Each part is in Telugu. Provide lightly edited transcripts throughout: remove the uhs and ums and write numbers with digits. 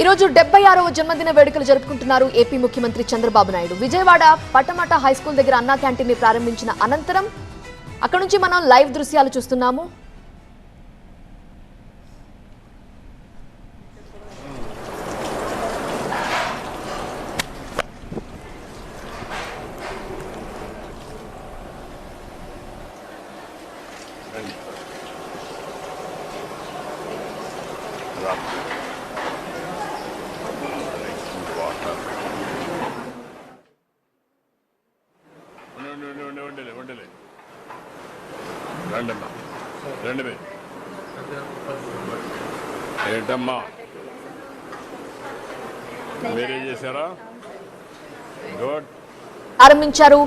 ఈ రోజు 76వ జన్మదిన వేడుకలు జరుపుకుంటున్నారు ఏపీ ముఖ్యమంత్రి చంద్రబాబు నాయుడు. విజయవాడ పటమట హై స్కూల్ దగ్గర అన్నా క్యాంటీన్ ని ప్రారంభించిన అనంతరం అక్కడ నుంచి మనం లైవ్ దృశ్యాలు చూస్తున్నాము. ఏంటమ్మా మీరే చేశారా? గుడ్, ఆరంభించారు.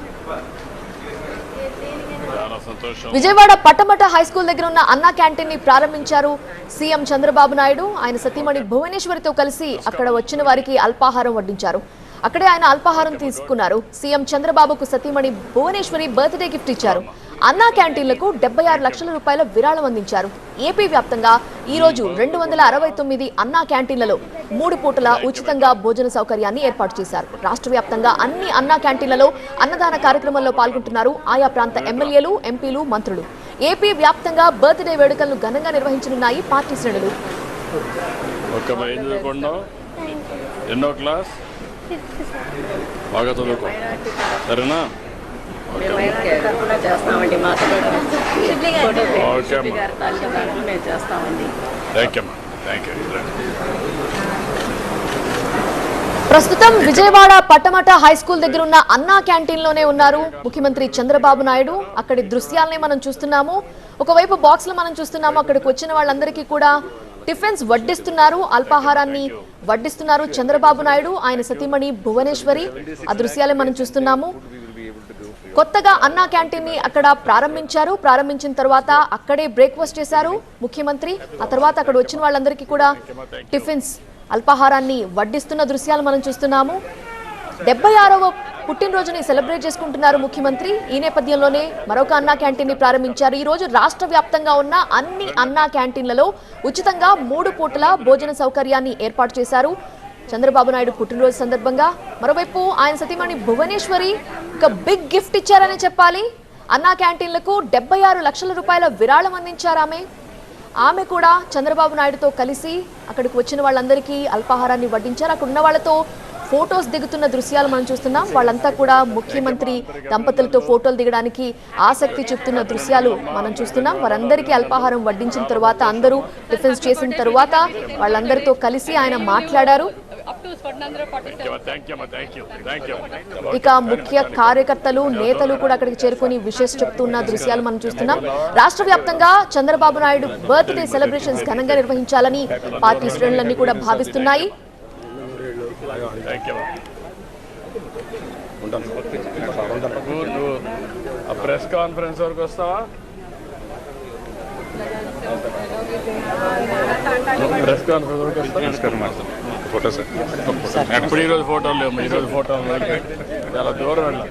చాలా సంతోషం. విజయవాడ పటమట హై స్కూల్ దగ్గర ఉన్న అన్నా క్యాంటీన్ ని ప్రారంభించారు సీఎం చంద్రబాబు నాయుడు. ఆయన సతీమణి భువనేశ్వరితో కలిసి అక్కడ వచ్చిన వారికి అల్పాహారం వడ్డించారు. అక్కడే ఆయన అల్పాహారం తీసుకున్నారు. సీఎం చంద్రబాబుకు సతీమణి భువనేశ్వరి బర్త్డే గిఫ్ట్ ఇచ్చారు. అన్నా క్యాంటీన్లకు 76 లక్షల రూపాయల విరాళం అందించారు. ఏపీ వ్యాప్తంగా ఈ రోజు 269 అన్నా క్యాంటీన్లలో 3 పూటల ఉచితంగా భోజన సౌకర్యాన్ని ఏర్పాటు చేశారు. రాష్ట్ర వ్యాప్తంగా అన్ని అన్నా క్యాంటీన్లలో అన్నదాన కార్యక్రమంలో పాల్గొంటున్నారు ఆయా ప్రాంత ఎమ్మెల్యేలు, ఎంపీలు, మంత్రులు. ఏపీ వ్యాప్తంగా బర్త్డే వేడుకలను ఘనంగా నిర్వహించనున్నాయి పార్టీ శ్రేణులు. ఎన్నో క్లాస్? బాగా చదువుకో, సరేనా? ప్రస్తుతం విజయవాడ పటమట హై స్కూల్ దగ్గర ఉన్న అన్నా క్యాంటీన్ లోనే ఉన్నారు ముఖ్యమంత్రి చంద్రబాబు నాయుడు. అక్కడి దృశ్యాలని మనం చూస్తున్నాము. ఒకవైపు బాక్స్ మనం చూస్తున్నాము. అక్కడికి వచ్చిన వాళ్ళందరికీ కూడా టిఫిన్స్ వడ్డిస్తున్నారు, అల్పాహారాన్ని వడ్డిస్తున్నారు చంద్రబాబు నాయుడు, ఆయన సతీమణి భువనేశ్వరి. ఆ దృశ్యాలే మనం చూస్తున్నాము. కొత్తగా అన్నా క్యాంటీన్ ని అక్కడ ప్రారంభించారు. ప్రారంభించిన తర్వాత అక్కడే బ్రేక్ఫాస్ట్ చేశారు ముఖ్యమంత్రి. ఆ తర్వాత అక్కడ వచ్చిన వాళ్ళందరికీ కూడా టిఫిన్స్, అల్పాహారాన్ని వడ్డిస్తున్న దృశ్యాలు మనం చూస్తున్నాము. 76వ పుట్టినరోజుని సెలబ్రేట్ చేసుకుంటున్నారు ముఖ్యమంత్రి. ఈ నేపథ్యంలోనే మరొక అన్నా క్యాంటీన్ ని ప్రారంభించారు. ఈ రోజు రాష్ట్ర వ్యాప్తంగా ఉన్న అన్ని అన్నా క్యాంటీన్లలో ఉచితంగా 3 పూటల భోజన సౌకర్యాన్ని ఏర్పాటు చేశారు చంద్రబాబు నాయుడు పుట్టినరోజు సందర్భంగా. మరోవైపు ఆయన సతీమణి భువనేశ్వరి ఒక బిగ్ గిఫ్ట్ ఇచ్చారని చెప్పాలి. అన్నా క్యాంటీన్లకు 76 లక్షల రూపాయల విరాళం అందించారు ఆమె కూడా చంద్రబాబు నాయుడుతో కలిసి అక్కడికి వచ్చిన వాళ్ళందరికీ అల్పాహారాన్ని వడ్డించారు. అక్కడ ఉన్న వాళ్ళతో ఫోటోస్ దిగుతున్న దృశ్యాలు మనం చూస్తున్నాం. వాళ్ళంతా కూడా ముఖ్యమంత్రి దంపతులతో ఫోటోలు దిగడానికి ఆసక్తి చూపుతున్న దృశ్యాలు మనం చూస్తున్నాం. వారందరికీ అల్పాహారం వడ్డించిన తర్వాత, అందరూ టిఫిన్స్ చేసిన తర్వాత వాళ్ళందరితో కలిసి ఆయన మాట్లాడారు. ఇక ముఖ్య కార్యకర్తలు, నేతలు కూడా అక్కడికి చేరుకుని విషెస్ చెప్తున్న దృశ్యాలు మనం చూస్తున్నాం. రాష్ట్ర వ్యాప్తంగా చంద్రబాబు నాయుడు బర్త్డే సెలబ్రేషన్స్ ఘనంగా నిర్వహించాలని పార్టీ శ్రేణులన్నీ కూడా భావిస్తున్నాయి. ప్రెస్ కాన్ఫరెన్స్ వరకు వస్తావా? ప్రెస్ కాన్ఫరెన్స్ వరకు వస్తా. ఎప్పుడు ఈరోజు ఫోటోలు లేవు, ఈరోజు ఫోటోలు చాలా దూరం వెళ్ళాం.